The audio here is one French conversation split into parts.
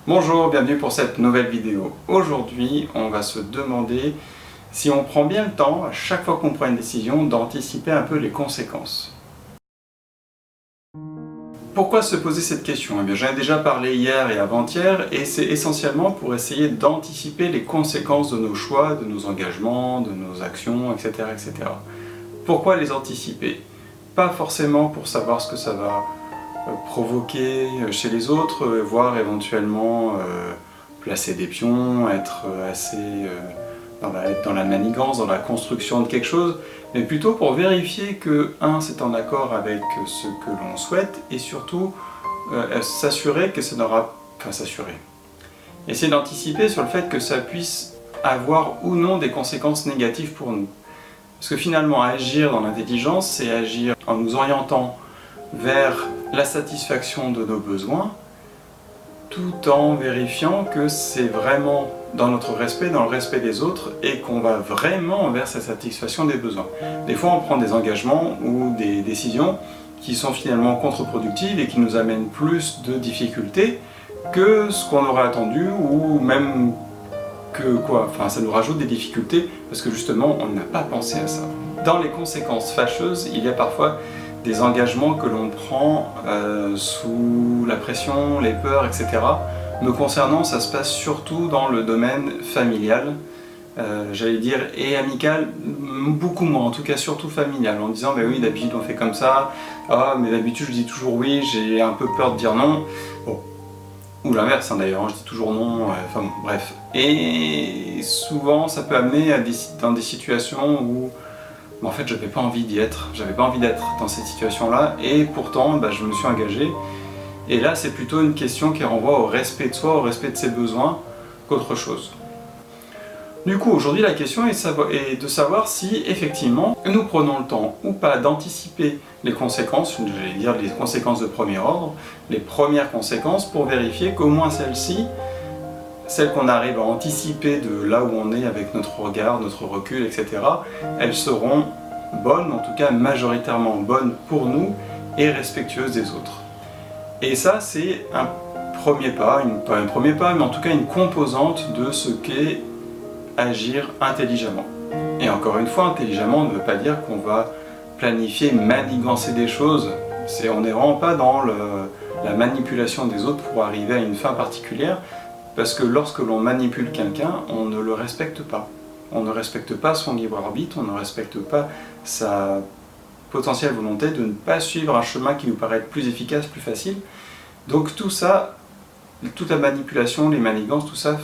Bonjour, bienvenue pour cette nouvelle vidéo. Aujourd'hui, on va se demander si on prend bien le temps, à chaque fois qu'on prend une décision, d'anticiper un peu les conséquences. Pourquoi se poser cette question? Eh bien, j'en ai déjà parlé hier et avant-hier, et c'est essentiellement pour essayer d'anticiper les conséquences de nos choix, de nos engagements, de nos actions, etc., etc. Pourquoi les anticiper? Pas forcément pour savoir ce que ça va provoquer chez les autres, voire éventuellement placer des pions, être assez être dans la manigance, dans la construction de quelque chose, mais plutôt pour vérifier que, c'est en accord avec ce que l'on souhaite, et surtout s'assurer que ça n'aura... Enfin, s'assurer. Essayer d'anticiper sur le fait que ça puisse avoir ou non des conséquences négatives pour nous. Parce que finalement, agir dans l'intelligence, c'est agir en nous orientant vers la satisfaction de nos besoins, tout en vérifiant que c'est vraiment dans notre respect, dans le respect des autres, et qu'on va vraiment vers cette satisfaction des besoins. Des fois, on prend des engagements ou des décisions qui sont finalement contre-productives et qui nous amènent plus de difficultés que ce qu'on aurait attendu, ou même que quoi, enfin ça nous rajoute des difficultés parce que justement on n'a pas pensé à ça. Dans les conséquences fâcheuses, il y a parfois des engagements que l'on prend sous la pression, les peurs, etc. Me concernant, ça se passe surtout dans le domaine familial, j'allais dire, et amical, beaucoup moins, en tout cas surtout familial, en disant bah oui, d'habitude on fait comme ça, mais d'habitude je dis toujours oui, j'ai un peu peur de dire non. Bon. Ou l'inverse d'ailleurs, je dis toujours non, enfin bon, bref. Et souvent ça peut amener dans des situations où en fait j'avais pas envie d'y être, j'avais pas envie d'être dans cette situation-là, et pourtant je me suis engagé. Et là c'est plutôt une question qui renvoie au respect de soi, au respect de ses besoins, qu'autre chose. Du coup, aujourd'hui, la question est de savoir si, effectivement, nous prenons le temps ou pas d'anticiper les conséquences, j'allais dire les conséquences de premier ordre, les premières conséquences, pour vérifier qu'au moins celles-ci, celles qu'on arrive à anticiper de là où on est avec notre regard, notre recul, etc., elles seront bonnes, en tout cas majoritairement bonnes pour nous et respectueuses des autres. Et ça, c'est un premier pas, pas un premier pas, mais en tout cas une composante de ce qu'est agir intelligemment. Et encore une fois, intelligemment ne veut pas dire qu'on va planifier, manigancer des choses. On n'est vraiment pas dans la manipulation des autres pour arriver à une fin particulière, parce que lorsque l'on manipule quelqu'un, on ne le respecte pas. On ne respecte pas son libre arbitre, on ne respecte pas sa potentielle volonté de ne pas suivre un chemin qui nous paraît être plus efficace, plus facile. Donc tout ça, toute la manipulation, les manigances, tout ça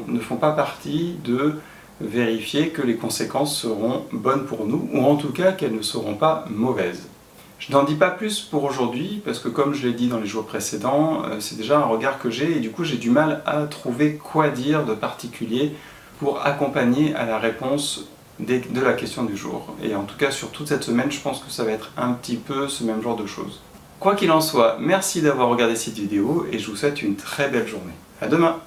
ne font pas partie de vérifier que les conséquences seront bonnes pour nous, ou en tout cas qu'elles ne seront pas mauvaises. Je n'en dis pas plus pour aujourd'hui, parce que comme je l'ai dit dans les jours précédents, c'est déjà un regard que j'ai, et du coup j'ai du mal à trouver quoi dire de particulier pour accompagner à la réponse de la question du jour. Et en tout cas sur toute cette semaine, je pense que ça va être un petit peu ce même genre de choses. Quoi qu'il en soit, merci d'avoir regardé cette vidéo et je vous souhaite une très belle journée. À demain!